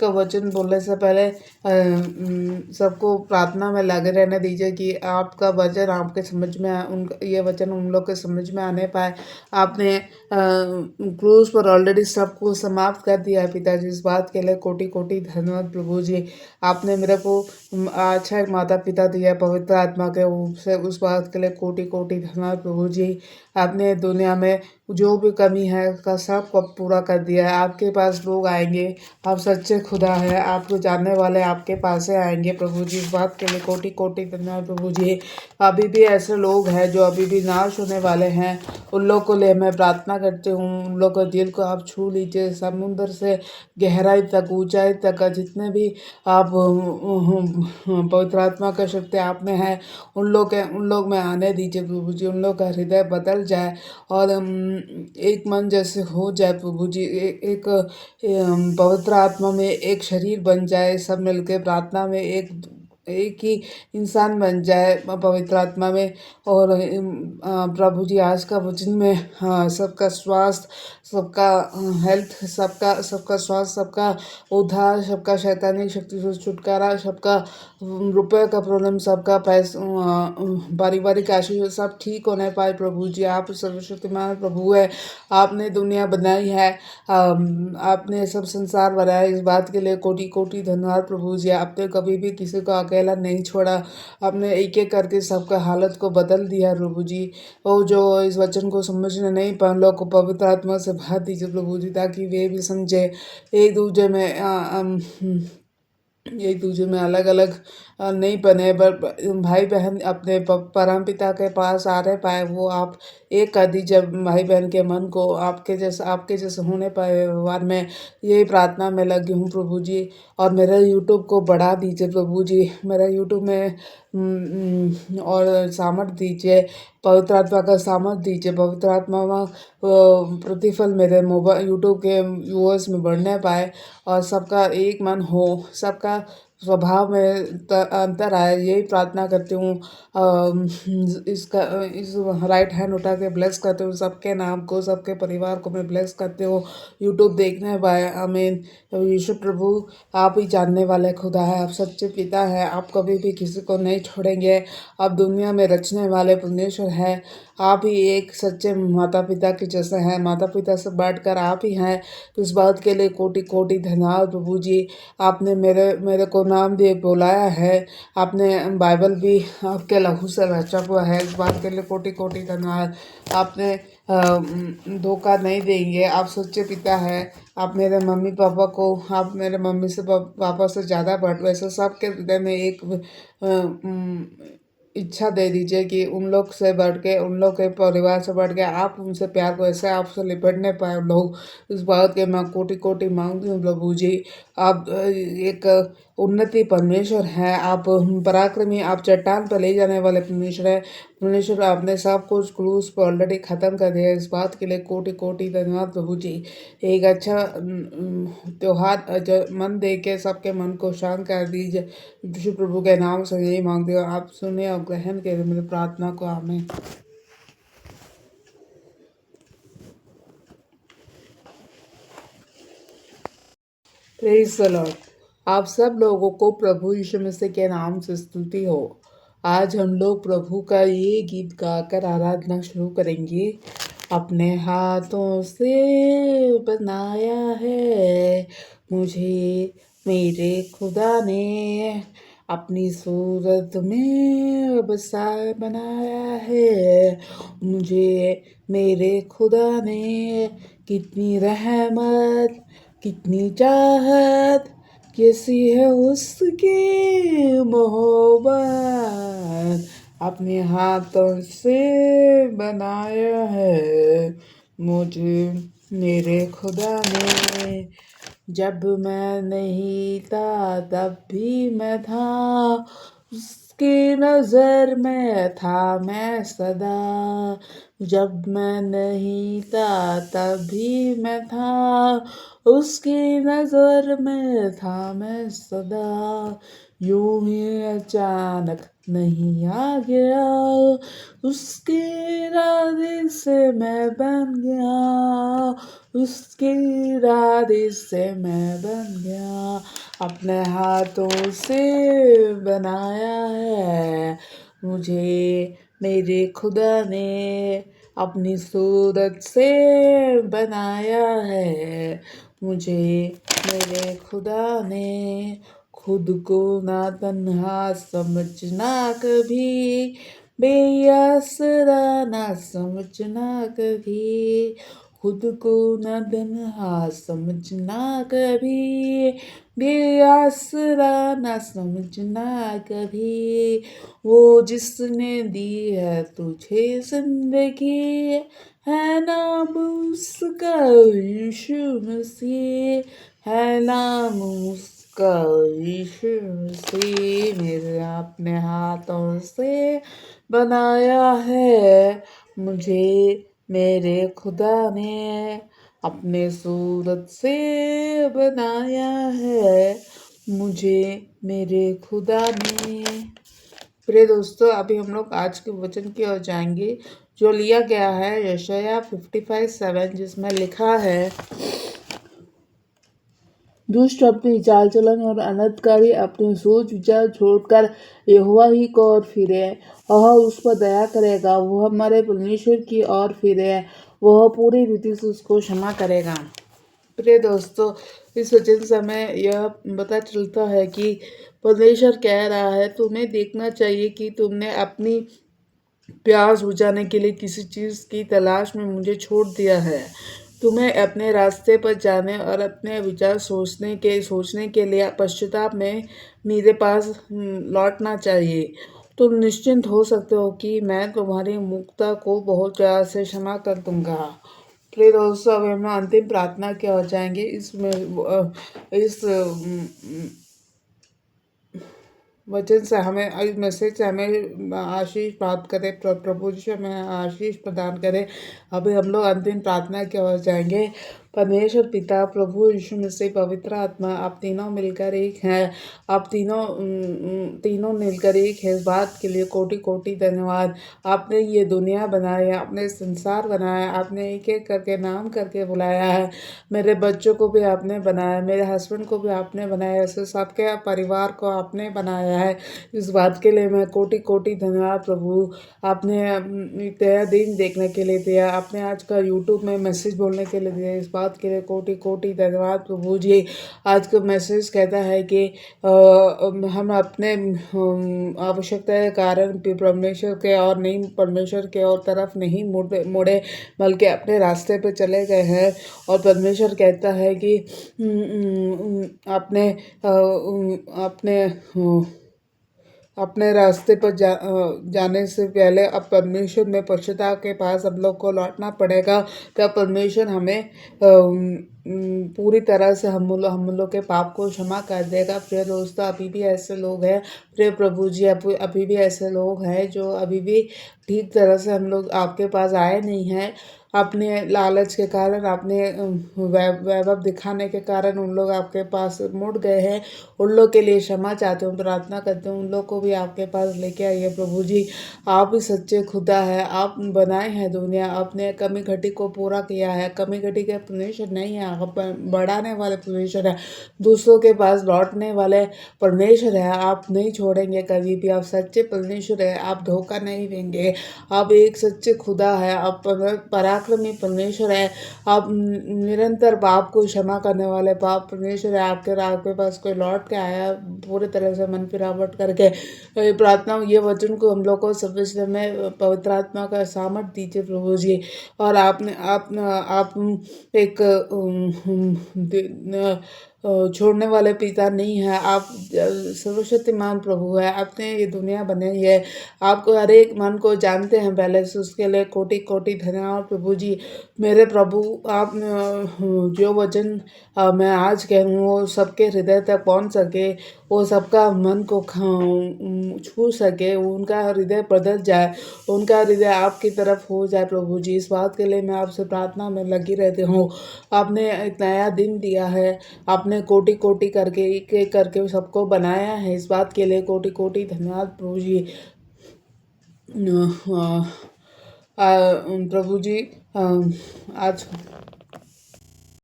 का वचन बोलने से पहले सबको प्रार्थना में लगे रहने दीजिए कि आपका वचन आपके समझ में उन ये वचन उन लोग के समझ में आने पाए। आपने क्रूस पर ऑलरेडी सबको समाप्त कर दिया है पिताजी, इस बात के लिए कोटि कोटि धन्यवाद प्रभु जी। आपने मेरे को अच्छा एक माता पिता दिया पवित्र आत्मा के से, उस बात के लिए कोटि कोटि धन्यवाद प्रभु जी। आपने दुनिया में जो भी कमी है उसका सब को पूरा कर दिया है। आपके पास लोग आएंगे, आप सच्चे खुदा है, आपको जानने वाले आपके पास से आएंगे प्रभु जी, इस बात के लिए कोटि कोटि धन्यवाद प्रभु जी। अभी भी ऐसे लोग हैं जो अभी भी नाश होने वाले हैं, उन लोग को लिए मैं प्रार्थना करती हूँ, उन लोग के दिल को आप छू लीजिए, समुद्र से गहराई तक ऊंचाई तक जितने भी आप पवित्र आत्मा का शक्ति आप में है उन लोग में आने दीजिए प्रभु जी। उन लोग का हृदय बदल जाए और एक मन जैसे हो जाए प्रभु जी। एक पवित्र आत्मा में एक शरीर बन जाए, सब मिलके प्रार्थना में एक ही इंसान बन जाए पवित्र आत्मा में। और प्रभु जी आज का वचन में हाँ सबका स्वास्थ्य, सबका हेल्थ, सबका स्वास्थ्य, सबका उद्धार, सबका शैतानी शक्ति से छुटकारा, सबका रुपये का प्रॉब्लम, सबका पारिवारिक आशीष सब ठीक होने पाए प्रभु जी। आप सर्वशक्तिमान प्रभु है, आपने दुनिया बनाई है, आपने सब संसार बनाया, इस बात के लिए कोटि कोटि धन्यवाद प्रभु जी। आपने कभी भी किसी को अकेला नहीं छोड़ा, आपने एक एक करके सबका हालत को बदल दिया प्रभु जी। और जो इस वचन को समझने नहीं पाए लोग को पवित्र आत्मा से भर दीजिए प्रभु जी, ताकि वे भी समझे। एक दूसरे में एक दूसरे में अलग अलग नहीं बने, पर भाई बहन अपने परम पिता के पास आ रहे पाए, वो आप एक कर दीजिए भाई बहन के मन को आपके जैसे होने पाए व्यवहार में। यही प्रार्थना में लगी हूँ प्रभु जी। और मेरे यूट्यूब को बढ़ा दीजिए प्रभु जी, मेरा यूट्यूब में और सामर्थ्य दीजिए, पवित्र आत्मा का सामर्थ्य दीजिए, पवित्र आत्मा में प्रतिफल मेरे मोबाइल यूट्यूब के व्यूअर्स में बढ़ने पाए और सबका एक मन हो, सबका स्वभाव में अंतर आए, यही प्रार्थना करती हूँ। इस राइट हैंड उठा के ब्लेस करते हूँ सबके नाम को, सबके परिवार को मैं ब्लेस करते हूँ। यूट्यूब देखने पाए आमीन। यीशु प्रभु आप ही जानने वाले खुदा है, आप सच्चे पिता है, आप कभी भी किसी को नहीं छोड़ेंगे, आप दुनिया में रचने वाले परमेश्वर हैं। आप ही एक सच्चे माता पिता के जैसे हैं, माता पिता से बढ़कर आप ही हैं, तो इस बात के लिए कोटि कोटि धन्यवाद प्रभु जी। आपने मेरे को नाम दिए बुलाया है, आपने बाइबल भी आपके लहू से रचा हुआ है, इस बात के लिए कोटि कोटि धन्यवाद। आपने धोखा नहीं देंगे, आप सच्चे पिता हैं। आप मेरे मम्मी पापा को, आप मेरे मम्मी से पापा से ज़्यादा बढ़, वैसे सबके हृदय में एक इच्छा दे दीजिए कि उन लोग से बढ़ के, उन लोग के परिवार से बढ़ के आप उनसे प्यार को ऐसे आपसे लिपटने पाए लोग, इस बात के मैं कोटि कोटि मांगती हूँ प्रभु जी। आप एक उन्नति परमेश्वर हैं, आप पराक्रमी, आप चट्टान पर ले जाने वाले परमेश्वर हैं। परमेश्वर आपने सब कुछ क्रूस पर ऑलरेडी ख़त्म कर दिया, इस बात के लिए कोटि कोटि धन्यवाद प्रभु जी। एक अच्छा त्योहार जो मन दे के सबके मन को शांत कर दीजिए, यीशु प्रभु के नाम से यही मांगते हो, आप सुने और ग्रहण करें मेरी प्रार्थना को आमीन। Praise the Lord. आप सब लोगों को प्रभु यीशु मसीह के नाम से स्तुति हो। आज हम लोग प्रभु का ये गीत गाकर आराधना शुरू करेंगे। अपने हाथों से बनाया है मुझे मेरे खुदा ने, अपनी सूरत में बसा बनाया है मुझे मेरे खुदा ने। कितनी रहमत, कितनी चाहत, कैसी है उसकी मोहब्बत, अपने हाथों से बनाया है मुझे मेरे खुदा ने। जब मैं नहीं था तब भी मैं था, उसकी नज़र में था मैं सदा। जब मैं नहीं था तब भी मैं था, उसकी नज़र में था मैं सदा। यूं ही अचानक नहीं आ गया, उसके इरादे से मैं बन गया, उसके इरादे से मैं बन गया। अपने हाथों से बनाया है। मुझे मेरे खुदा ने अपनी सूरत से बनाया है। मुझे मेरे खुदा ने खुद को ना तन्हा समझना कभी, बेआसरा ना समझना कभी। खुद को ना तन्हा समझना कभी, बेआसरा ना समझना कभी। वो जिसने दी है तुझे जिंदगी, है नाम उसका यीशु मसीह, है नाम उसका यीशु मसीह। मेरे अपने हाथों से बनाया है। मुझे मेरे खुदा ने अपने सूरत से बनाया है। मुझे मेरे खुदा ने। प्रिय दोस्तों, अभी हम लोग आज के वचन की ओर जाएंगे जो लिया गया है यशायाह 55:7, जिसमें लिखा है, दुष्ट अपनी चाल चलन और अनर्थकारी अपने सोच विचार छोड़कर यहोवा ही को ओर फिरे, वह उस पर दया करेगा। वह हमारे परमेश्वर की ओर फिरे, वह पूरी रीति से उसको क्षमा करेगा। प्रिय दोस्तों, इस वचन से हमें यह पता चलता है कि परमेश्वर कह रहा है, तुम्हें देखना चाहिए कि तुमने अपनी प्यास बुझाने के लिए किसी चीज़ की तलाश में मुझे छोड़ दिया है। तुम्हें अपने रास्ते पर जाने और अपने विचार सोचने के लिए पश्चाताप में मेरे पास लौटना चाहिए। तुम निश्चिंत हो सकते हो कि मैं तुम्हारी मुक्ता को बहुत प्यार से क्षमा कर दूंगा। प्रिय दोस्तों, अब हम अंतिम प्रार्थना की ओर जाएंगे। इस वचन से हमें, इस मैसेज से हमें आशीष प्राप्त करें, प्रभु जी हमें आशीष प्रदान करें। अभी हम लोग अंतिम प्रार्थना की ओर जाएंगे। परमेश्वर पिता, प्रभु यीशु मसीह, पवित्र आत्मा, आप तीनों मिलकर एक हैं। आप तीनों मिलकर एक है। इस बात के लिए कोटि कोटि धन्यवाद। आपने ये दुनिया बनाई, आपने संसार बनाया, आपने एक एक करके नाम करके बुलाया है। मेरे बच्चों को भी आपने बनाया, मेरे हस्बैंड को भी आपने बनाया, ऐसे सबके परिवार को आपने बनाया है। इस बात के लिए मैं कोटि कोटि धन्यवाद प्रभु। आपने तेरा दिन देखने के लिए दिया, आपने आज का यूट्यूब में मैसेज बोलने के लिए दिया, इस बात के लिए कोटि कोटि धन्यवाद प्रभु जी। आज का मैसेज कहता है कि हम अपने आवश्यकता के कारण परमेश्वर के और नहीं, परमेश्वर के और तरफ नहीं मुड़े, बल्कि अपने रास्ते पे चले गए हैं। और परमेश्वर कहता है कि अपने अपने रास्ते पर जाने से पहले अब परमेश्वर में पश्चाताप के पास हम लोग को लौटना पड़ेगा। तब परमेश्वर हमें पूरी तरह से हम लोग के पाप को क्षमा कर देगा। प्रिय दोस्तों, अभी भी ऐसे लोग हैं, प्रिय प्रभु जी, अभी भी ऐसे लोग हैं जो अभी भी ठीक तरह से हम लोग आपके पास आए नहीं हैं। अपने लालच के कारण, अपने वैभव दिखाने के कारण उन लोग आपके पास मुड़ गए हैं। उन लोग के लिए क्षमा चाहते हूँ, प्रार्थना करते हूँ, उन लोग को भी आपके पास लेके आइए प्रभु जी। आप ही सच्चे खुदा है, आप बनाए हैं दुनिया, आपने कमी घटी को पूरा किया है। कमी घटी के परमेश्वर नहीं है, आप बढ़ाने वाले परमेश्वर है, दूसरों के पास लौटने वाले परमेश्वर है। आप नहीं छोड़ेंगे कभी भी, आप सच्चे परमेश्वर है, आप धोखा नहीं देंगे। आप एक सच्चे खुदा है, आप पराक्रमी परमेश्वर है, आप निरंतर पाप को क्षमा करने वाले पाप परमेश्वर है। आपके पास कोई लौट के आया पूरी तरह से मन फिरावट करके। प्रार्थना ये वचन को हम लोग को समझने में पवित्र आत्मा का सामर्थ दीजिए प्रभु जी। और आप एक छोड़ने वाले पिता नहीं है, आप सर्वशक्तिमान प्रभु है। आपने ये दुनिया बनाई है, आपको हर एक मन को जानते हैं पहले से, उसके लिए कोटि कोटि धन्यवाद प्रभु जी। मेरे प्रभु, आप जो वचन मैं आज कह रही हूँ वो सबके हृदय तक पहुँच सके, वो सबका मन को छू सके, उनका हृदय बदल जाए, उनका हृदय आपकी तरफ हो जाए प्रभु जी। इस बात के लिए मैं आपसे प्रार्थना में लगी रहती हूँ। आपने एक नया दिन दिया है, आपने कोटि कोटि करके एक एक करके सबको बनाया है। इस बात के लिए कोटि कोटि धन्यवाद प्रभु जी। प्रभु जी, आज